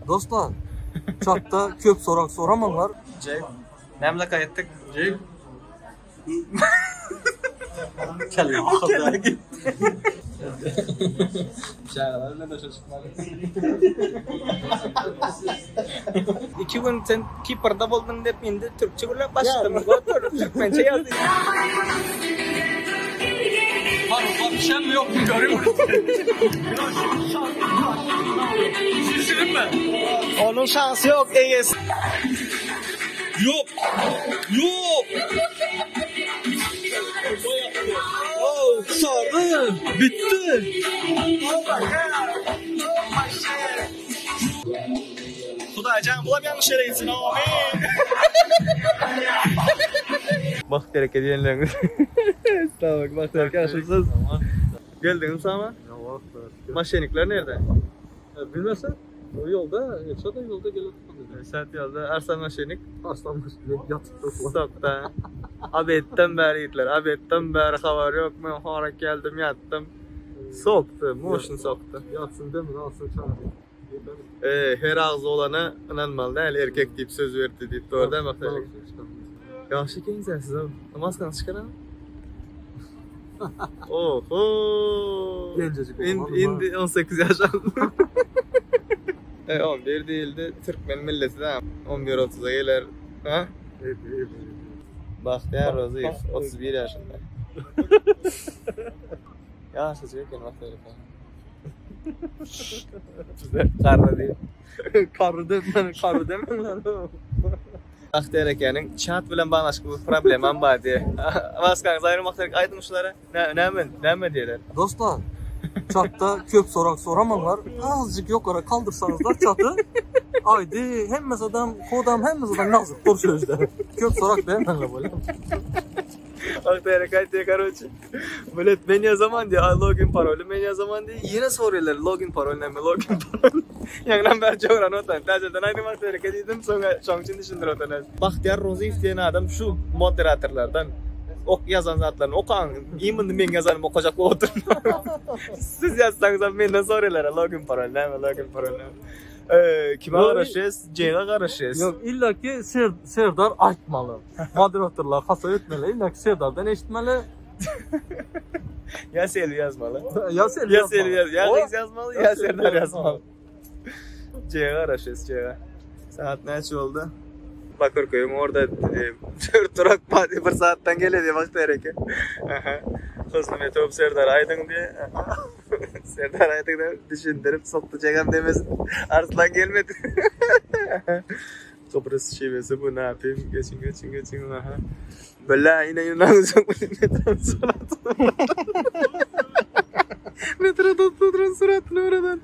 Dostlar, chatda köp sorak soramanlar. Jay, nemle kayettik. Jay. Kelle gitti. Şahlarla da şaşırtmalı. 2 gün sen kiperda buldun deyip endi Türkçe bilen başladın. Türkmençe yazdın. Konuşan mı yok mu görüyor musun? Şişirin mi? Onun şansı yok EYS. Yok. Yok. Oh, sardı. Bitti. Xudoycan bulam yanlış yere gitsin. Amin. Bak terek ediyenleriniz. Tamam bak terek yaşırsız. Geldiniz ama. Maşenikler nerede? Bilmezsen o yolda, yoksa da yolda gelip Saat yolda Arslan Maşenik. Aslan Maşenik yatıp Stokta. Abetten beri gittiler. Abetten beri haber yok. Ben harak geldim yattım. Soktu. Motion soktu. yatsın değil mi? Alsın çağırıyor. Her ağzı olana inanmalı değil. Erkek deyip söz verdi deyip doğru değil mi? Yaxşı kensiz abi. Maskanı çıkaran. Oho. Gencecik İndi 18 yaş aldı. 11 değildi. Türkmen milleti de 11-30'a gelir. Ha? Bahtiyar Rozif 31 yaşında. Yaşlı yok yani bak öyle falan. Karı değil. Karı demen lan. Bahtiyar ekenin chat bilen bağlaşık bir problemim var diye. Maskanız ayrılmakta aydınmışlara. Ne diyorlar? Dostlar, chatda köp sorak soramanlar. Azıcık yukarı kaldırsanızlar chatı. Haydi hemmez adam, kodam hemmez adam nazık dur sözde. Köp sorak demenle böyle. Bahtiyar ekay diye karoçi. Böyle ben yazamam diye login parolü ben yazamam diye yine soruyorlar login parolü ne mi login parolü. Yandan ben çoğuran otan. Tazeden aynı Bahtiyar ekay dedim sonra şonkçun düşündür otan. Bahtiyar Rozif diyen adam şu moderatörlerden. Ok yazan zatlarını okan. İyi mi ben yazanım okacak oturun. Siz yazsanız benden soruyorlar login parolü ne mi login parolü ne mi. Kime karışıyoruz? Ceyla karışıyoruz. Yok illa ki Serdar aytmalı. Moderatörler hasa etmeli. İlla ki Serdar'dan eşitmeli. Ya Selvi yazmalı. Ya Selvi yazmalı. Ya Reis yazmalı ya Serdar yazmalı. Ceyla karışıyoruz Ceyla. Saat neç oldu? Bakırköy'üm orada 4 durak bir saatten geliyor diye baktı hereke. Hızlı metop Serdar Aydın diye. Serdar Aydın'ı düşündürüp soktu çeken demesin. Arslan gelmedi. Kıbrıs şivesi bu ne yapayım? Geçin. Aha. Bela yine Yunanlıcak bu metronun suratını. Metronun suratını oradan.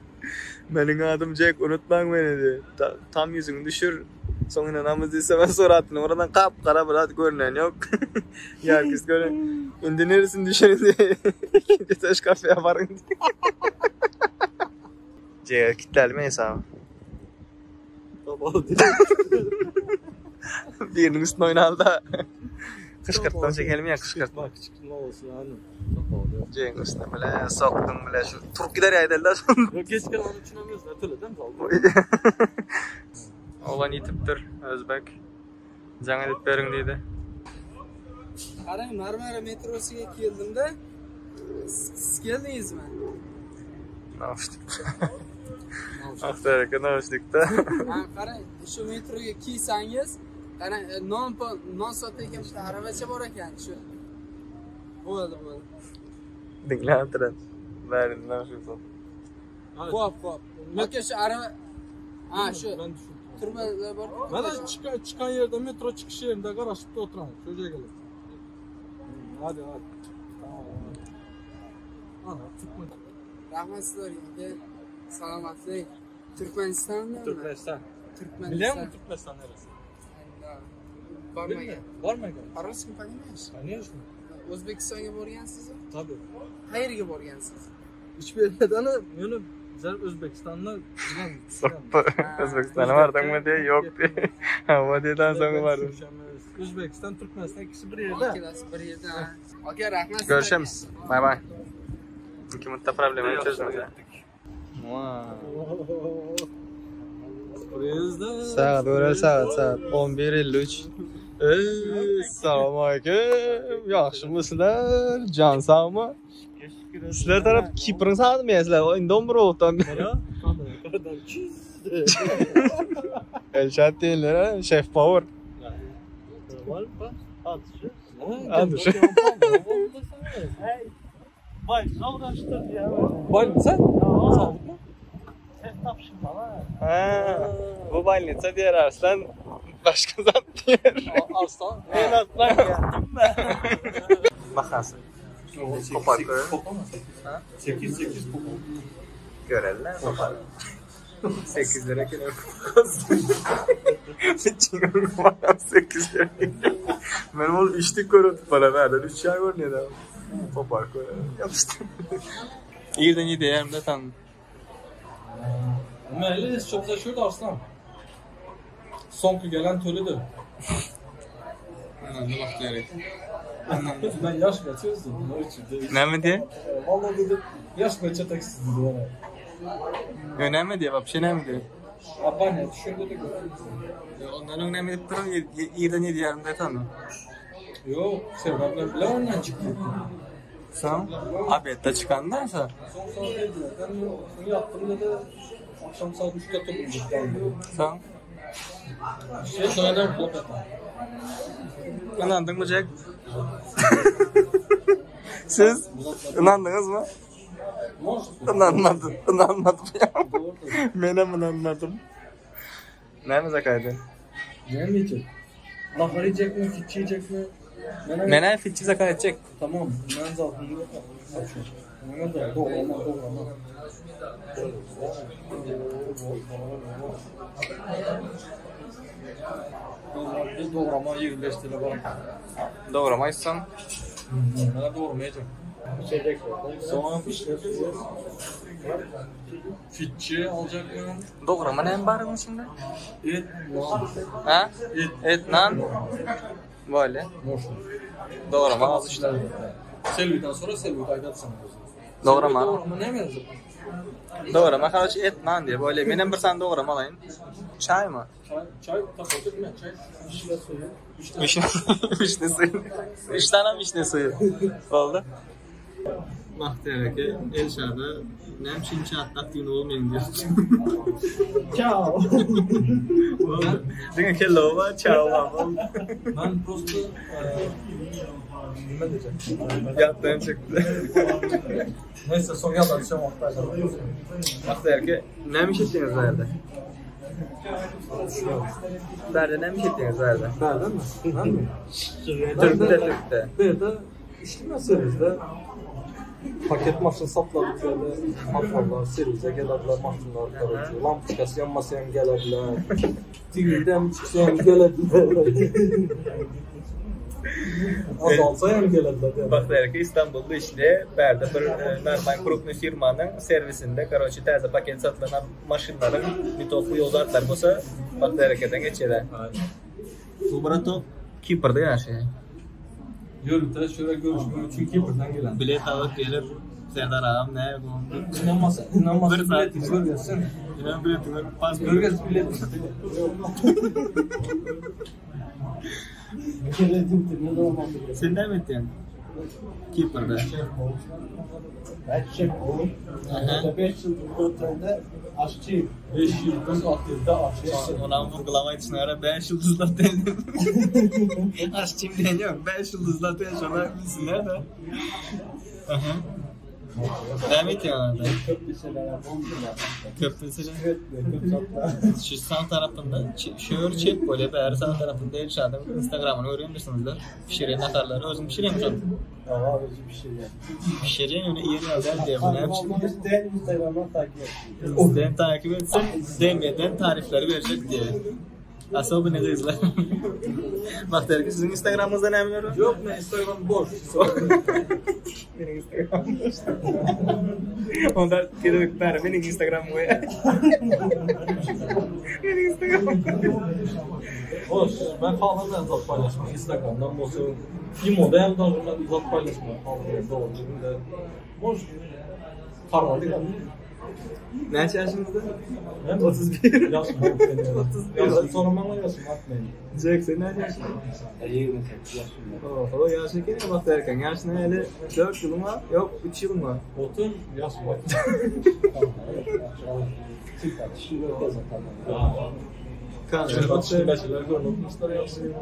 Benim adım Jack unutmam beni diye. Tam yüzünü düşür. Sonra namaz ise ben suratını oradan kara bırak görünen yok. Herkes gören. İndi neresin düşerin diye. İkinci taş kafeye varın diye. Ceyha kitlenme hesabı. Birinin üstüne oynaldı da. Kışkırttan çekelim ya kışkırtma. Kışkırtma olsun yani. Ceyha'nın üstüne böyle soktun böyle şu. Turp gider ya ederler sonra. Yok geçken onu düşünemiyorsun. Ötüle değil mi? Oğlan yitiptir Özbek. Can edip verin deydi. Qarang, Marmara metrosiga keldimda, siz keldingizmi? Nauştuk. Aktaraka nauştukda. Ha, qarang, shu metroga kelsangiz, qarang, non sotayotgan bitta aravacha bor ekan, shu. Bo'ldi. Dinle turan. Bari nauştuk. Xo'p. Aka shu arava ha, shu. Ben düşündüm. Turmalar bor. Mana çıkan yerde metro çıkış yerinde qarashibdi o'tiraman. Şuraya gelin. Hadi. Tamam. Ana, Türkmen. Rahmat sizlarga. Salomatlik. Turkmanistonmi? Türkmenistan. Turkmeniston. Biliyor musun Türkmenistan neresi? Bormagan. Bormagan. По-русски понимаешь? Конечно. O'zbekistonga borgansizmi? Tabii. Qayerga borgansiz? Hiçbir yerden yani Özbekistan'la Soktu. Özbekistan'a vardın mı diye yok diye. Ama diyeden sonra vardım. Özbekistan, Türkmenistan ikisi bir yerde. İkisi bir yerde. Aka rahmat. Görüşürüz. Bay bay. İki mutta problemi çözmedi. Saat öyle saat 11:53. Assalomu alaykum. Yaxshimisizlar? Jon sağmı? Sizlar taraf Kiprni sağdımsizlar? Endi bir o'tdan. Elşad deyirlər, Chef Power. Atışı. Vay, sağdaştır ya. Больница? Sağlık mı? Ha, bu больница diyor Arslan. Başka zat diyor. Arslan. Ben aslan geldim ben. Bakasın. Kopar görelim. 8 kopar. Görelim kopar. 8 lira kilo kopar. Çıkıyorum bakan 8 lira. Ben ol içtik görüntü para verdi. 3 ay görünüyor da. Kopar görelim. Yapıştım. İyiden iyi değerimde tanıdım. Məhəllə çoxlaşıyordu Arslan. Son ki gelen töledir. Ne bak diyerek. Ben yaş kaçıyorsun. Ne mi diye? Vallahi dedim yaş kaça taksidi bana. Önemli diye bak, bir şey ne mi diye? Abone düşündü de Onların önemli deyip durum iyiden iyi değerimde tanıdım. yok, sebepler bile ondan çıktı. Sen abette çıkanlarsa Son saat dediler. Ben bunu yaptım dedi. Akşam saat 3'te toplandık. sen Sonradan kulak atan. inandın mı Jack? Siz inandınız mı? İnanmadım ya. Ben inanmadım. Ne mi zakaydı? Ne yiyecek? Nahar yiyecek mi, fitçi yiyecek mi? Mene fitçi zakay edecek. Tamam, ben zaten açıyorum. Ne da doğrama. Doğrama 25 TL var. Doğramaysan Bana doğramayacak. Soğan pişler. Fitçi alacak mı? doğrama ne var mı şimdi? Et, nan. Ha? Et, nan. Böyle. Boş. Doğrama az işte. Selviden sonra Selvit aydatsın. Doğrama. Doğrama ne mevzu? Doğrama. Kardeş et nan diye böyle. Benim bir tane doğrama alayım. Çay mı? Çay tabii mi? Çay. Vişne suyu. Vişne suyu. 3 tane vişne suyu. Oldu. Bahtiyar'daki Elşad'a nem şimdi çatlak düğün olmayın diyorsun. Ciao. Çünkü kello var, ciao var. Ben prosto ne diyeceğim? Yattığım çıktı. Neyse son yalatacağım ortaya. Bahtiyar'daki nem iş ettiğiniz nerede? Nerede nem iş ettiğiniz nerede? Nereden mi? Ben mi? Türk'te. Bir de işlemezseniz de paket maşın sapladık böyle maşınlar serize gelirler maşınlar karışıyor. Lampoçkası yanmasayan gelirler. Dilden çıksayan gelirler. Azalsayan gelirler. Bahtiyar'daki İstanbul'da işle verdi bir normal kruplu firmanın servisinde karoçi taze paket satılan maşınların mitoflu yollarlar olsa Bahtiyar'dan geçiyorlar. Bu barato Kipr'da yaşıyor. Yolda şöyle görüşmek için Kipr'dan gelen. Bilet alıp gelir. Serdar ağam ne yapalım? İnanmazsa biletini görüyorsun. İnan biletini pas Görüyorsun biletini. Biletini ne olmalı? Sen ne mi ettin? Kipr'da. Ben şef oğlum. 5 yıldır otelde aşçıyım. 5 yıldır atölde aşçı. Ona vurgulamak için ara 5 yıldızlar dedim. Aşçıyım deniyorum. 5 yıldızlar dedim. Ona bilsinler de. Ne mi ettin orada? Köprüseler yapalım. Köprüsüyle. Evet, köprüsatlar. Şu sağ tarafında şöyle çek böyle bir sağ tarafında Elşad'ın Instagram'ını öğrenirsiniz de. Pişiren atarları özüm pişireyim canım. Daha öyle bir şey yani. Pişiren öyle iyi yazar diye bunu hep İsteyen Instagram'dan takip et. İsteyen takip etsin, demeden tarifleri verecek diye. Asıl bu ne izler? Bak der ki sizin Instagram'ınızda ne biliyor? Yok ne Instagram boş. Benim Instagram. Onda kedik ver benim Instagram bu ya. Benim Instagram. Boş. Ben falan da zat paylaşmam. Instagram'dan olsun. Imo'da hem da zat paylaşmam. Doğru. Boş. Kararlı kalın. Neçe yaşınızda? Ben 31. Yaşım 31. Yaşım sormanla yaşım atmayın. Jack sen neçe yaşında? 28 yaşım var. Oho yaşı kene bak derken yaşına hele 4 yıl mı? Yok 3 yıl mı? 30 yaşım var. Çık tartışıyor zaten. Kanka bak Başlar görmüşler yaşıyor.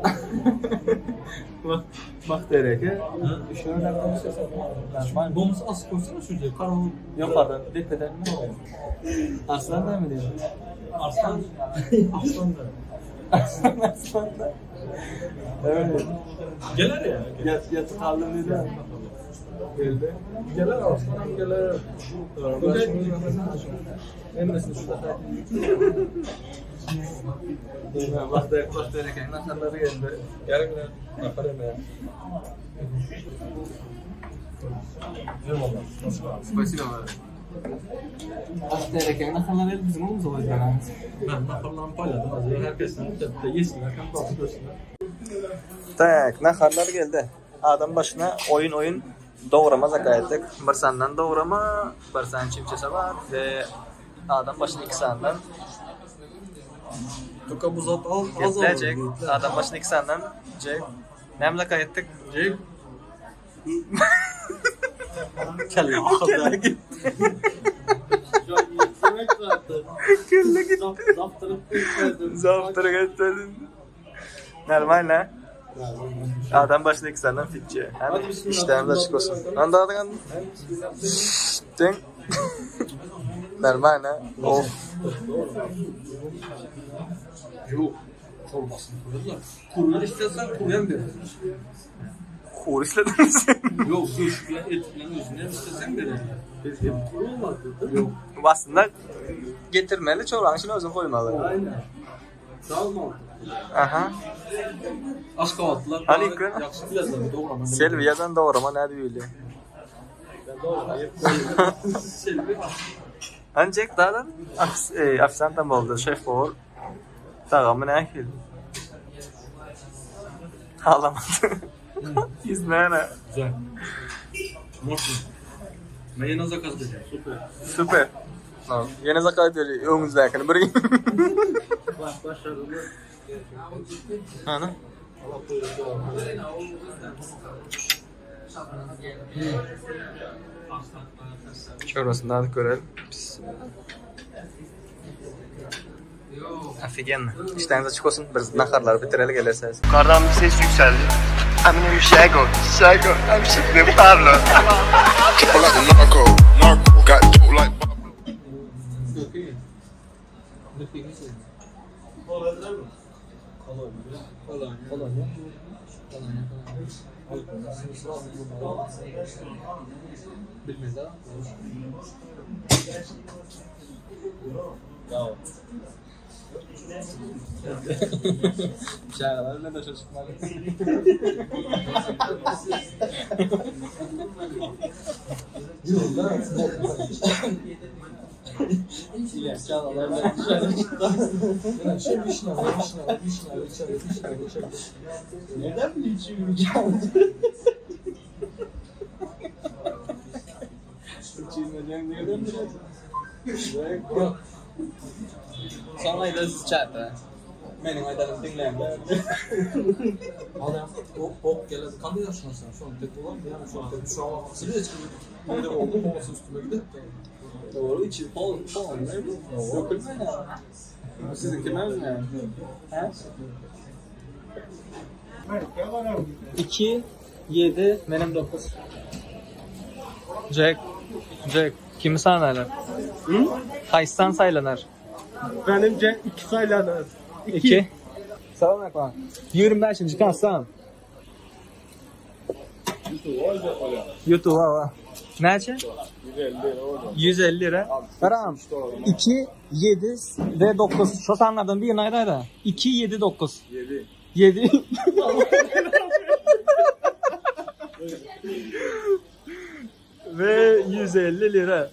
bak derken. Şöyle konuşuyorsan. Ben bomuz az koysana şuraya. Karanlık. Yok adam depeden mi? Aslan da mı diyor? Arslan. Arslan da. Aslan da. Öyle. Gelir ya. Yatıp kaldım dedi. Geldi. Gelir arslanım gelir. Emresini şurada Bak derken nakarları geldi. yarın güne yaparım ya. Спасибо. Bak derken nakarları bizim olmaz o yüzden. Ben nakarlarımı payladım. Herkesin de yesinler. Hem bakı görsünler. Tak, nakarlar geldi. Adam başına oyun doğrama zakayettik. Bir senden doğrama, bir sen çimçese var ve adam başına 2 senden Tuka buzat az gelecek. Adam başına 2 senden Jack. Nem zakayettik? Jack. Kelle gitti. Kelle gitti. Zaptırı getirdin. Normal ne? Adam başına 2 senden fitçi. İşlerimiz açık olsun. Anda adın. Ding. Normal ne? Of. Yok. Çorbasını koydular. Kurlar istersen kuryan verir. Kur istedin mi sen? Yok suç ya et falan özüne istersen verir. Hep kuru olmadı. Yok. Aslında getirmeli çoğuran için özün koymalı. Aynen. Dağılmadı. Aha. Az kahvaltılar. Aleyküm. Yakşı birazdan doğrama. Selvi yazan doğrama ne diyor öyle? Ben doğramayı Selvi. Ancak daha afisantan oldu. Şef ol. Dağımı ne akil? Ağlamadı. İzmene. Güzel. Morsun. Mayonez zakaz dedi. Süper. Süper. Yine zakat ediyor. Önümüzdekini bırakayım. Başarılı. Ana. Çorbasını da görelim. Офигенно. İşleriniz açık olsun. Biz nakarları bitirelim gelirseniz. Yukarıdan bir ses yükseldi. I'm Shago, I'm shooting Pablo. Triple like a narco, got dope like Pablo. Bilmez ha. Şahane de çocuklar. Neden mi içiyorum? Sonra ayda çarpı. Benim aydarım dinlenme. Adam hop geldi. Kandı yaşına sen. Şu an tek olan yani şu an tek şu an sile çıkıyor. Böyle oldu babası üstüme gitti. Doğru içi falan ne bu? Dökülme ya. Sizinki mevzu ne? He? 2, 7, benim 9. Jack, kimi saylanır? Kaçtan saylanır? Benimce 2 saylanır. 2. Salam aleyküm. 25. kassan. YouTube'a var. Neçe? 150 lira. Tamam. 2, 7 ve 9. Şu sanlardan bir ayrı. 2, 7, 9. 7. Ve 150 lira.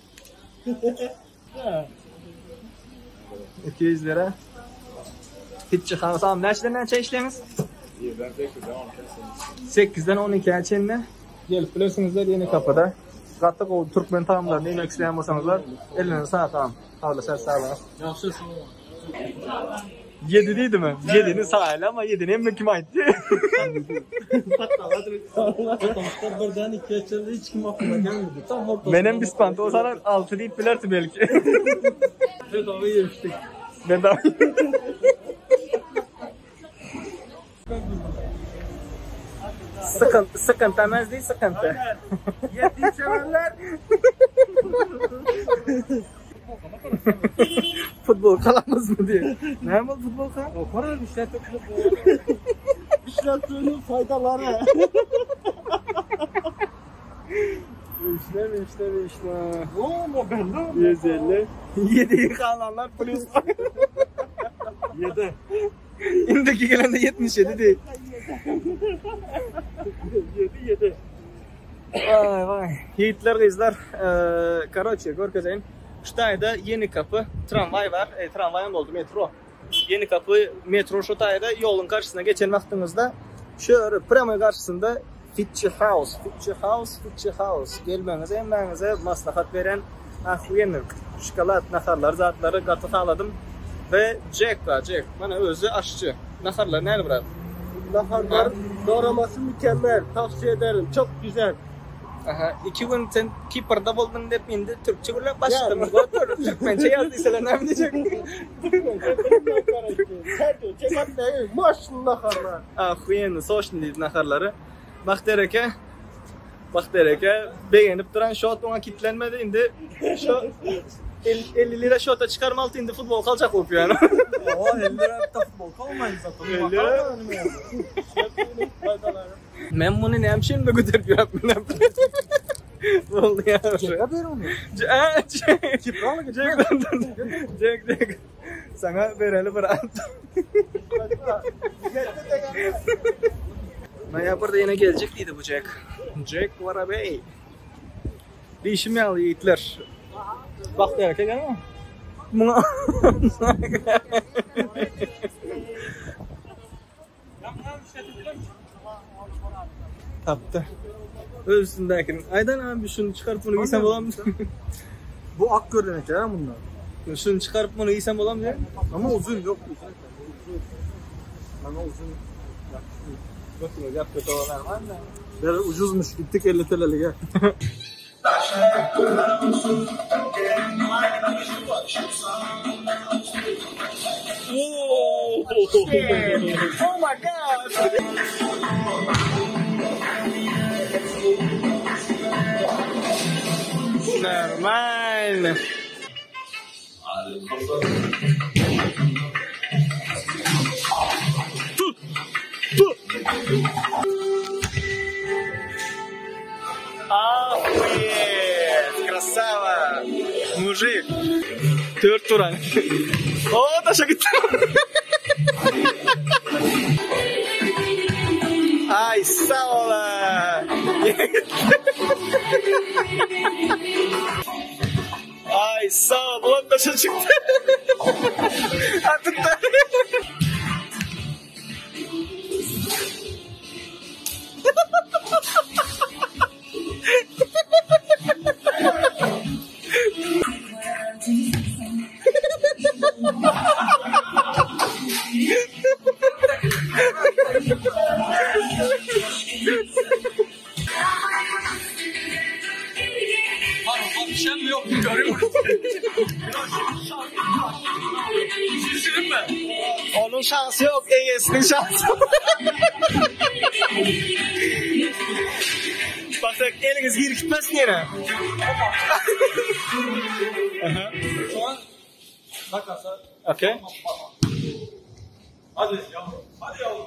200 lira. Hiç çıkarsam neçe işlemiz? 8'den 12'ye çenle. Gelip biliyorsunuzlar yeni kapıda. Qattiq o Türkmen taamlarini yemek isteyen bolsaňyzlar, elinize sağ taam. Sağ sağ. Yaxşı. 7 deydimi? 7'ni sağla ama 7'ni hem kim aytdı? Patlamışlar birden ikiye çıldı hiç kim aklına gelmedi. Tam ortasında. Benim bispant o sana 6 deyip bilerdi belki. Bedava yemiştik. Bedava. Sıkıntı emez değil sıkıntı. Yediği severler. Futbol kalamaz mı diye. Ne bu futbol kal? O para işletmenin faydaları. İşleme. Oo mu ben de? 150. 7'yi kalanlar plus. 7. İndeki gelen de 77 değil. 7. Vay vay. Yiğitler kızlar. Короче, görkezeyim. Ştayda yeni kapı tramvay var. Tramvay mı oldu? Metro. Yeni kapı metro ştayda yolun karşısına geçen vaktinizde şöyle prama karşısında Fitch House. Gelmenize, emmenize maslahat veren ahuyeni şokolat naharlar zatları katı sağladım. Ve Jack. Bana özü aşçı. Naharlar neyini bırak? Naharlar doğraması mükemmel. Tavsiye ederim. Çok güzel. Aha, 2 gün sen Kiper'da buldun dep indi Türkçe bile başladım. Türkmençe yazdıysalar ne diyecek? Maşallah naharlar. Ahuyeni soşun deydi naharları. Bak dereke beğenip duran şot ona kitlenmedi indi. Şu 50 lira şota çıkarmalı indi futbol kalacak olup yani. O 50 lira futbol kalmayın zaten. 50 lira. Ben bunu ne yapayım da götürüp yapmam. Oldu ya. Çeka ver onu. Kipra mı Jack. Sana vereli bırak. Ben burada yine gelecek değildi bu Jack. Jack var abi. Bir işim yalı yiğitler. Bak derken gel mi? Buna... Taptı. Üstündekinin. Aydan abi şunu çıkarıp bunu giysem olam mı? Bu ak görenek ya bunlar. Şunu çıkarıp bunu giysem olam mı? Ama uzun yok. Ama uzun. Bakın yap kötü olanlar var mı? Böyle ucuzmuş gittik 50 TL'li gel. Oh my god! Normal. Охуеть! Красава! Мужик! 4 turan. Oo, taşa gitti. Ay sağ ola. Ay sağ ol. Ulan taşa çıktı. Artık da. Akşam yok, görüyor musun? Şişirin mi? Onun şansı yok, Ege'sinin şansı. Baksak eliniz geri gitmez yine. Şu an bakasa. Okay. Hadi yavrum. Hadi yavrum.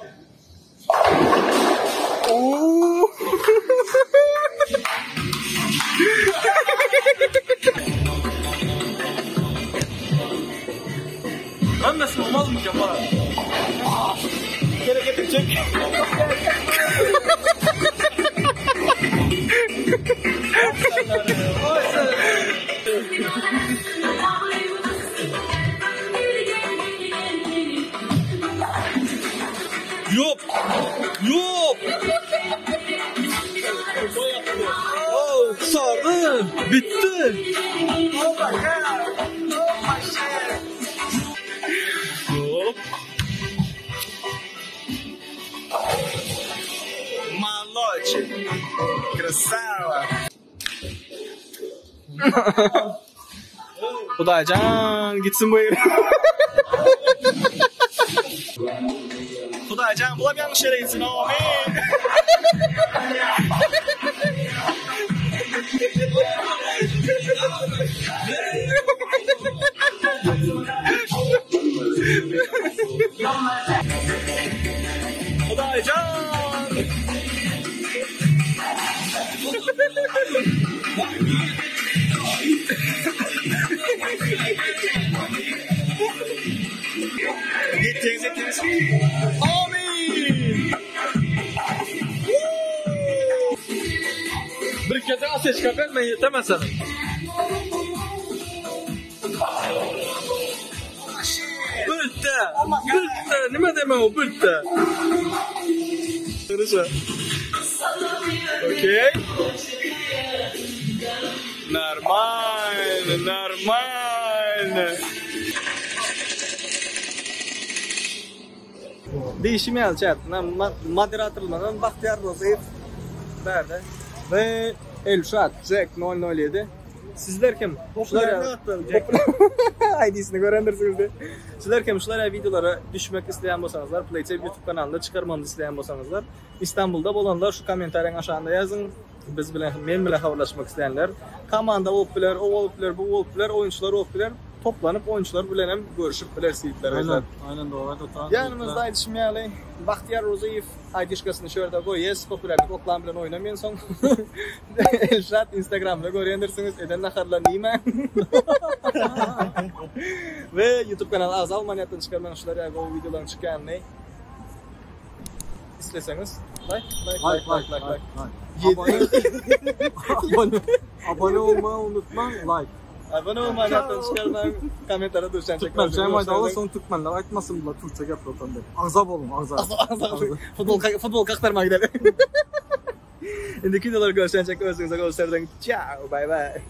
Oo. Ben nasıl olmaz mı yapar? Gene getirecek. Yok. Oh, sarı. Bitti. Hop. Malote. Красава. Xudoyjon gitsin bu yer. Xudoyjon bular yanlış yere gitsin. Amin. Xudoyjon. Yettiniz. Amin. Bir kez ateş kapat ben yetemezsem. Bitti. Nima demem o bitti. Хорошо. Окей. Нормально. Değişimi chat. Moderatörlerden Bahtiyar Rozayev nerede? Ve Elşat Jack 007. Sizler kim? Şular ID'sini görendirsiniz de. Sizler kim? Şular videolara düşmek isteyen bolsanızlar, Playtech YouTube kanalında çıkarmamızı isteyen bolsanızlar, İstanbul'da bolanlar şu komentarın aşağıda yazın. Biz bilen, men bilen haberleşmek isteyenler, komanda oluplar, o oluplar, bu oluplar, oyuncular oluplar toplanıp oyuncular bilen hem görüşüp bilersizler. Aynen doğru. Yanımızda Aydışmayalı, Bahtiyar Rozayev Aydışkasını şöyle koyuyoruz. Popülerlik oklan bilen oynamayın son. Elşat Instagram'da görebilirsiniz. Eden nakarlar neymen. Ve YouTube kanalı az Almanya'dan çıkarman şular o videodan çıkan ne? İsteseniz like. Abone olmayı unutma, like. Abone olmayı çıkarman komentara düşen çek. Türkmen çaymayda Allah son Türkmenler aytmasın bunlar Türkçe gap otanda. Azap olun, azap. Futbol kaktarma gidelim. İndiki videoları görüşen çek özünüze gösterden. Ciao, bye bye.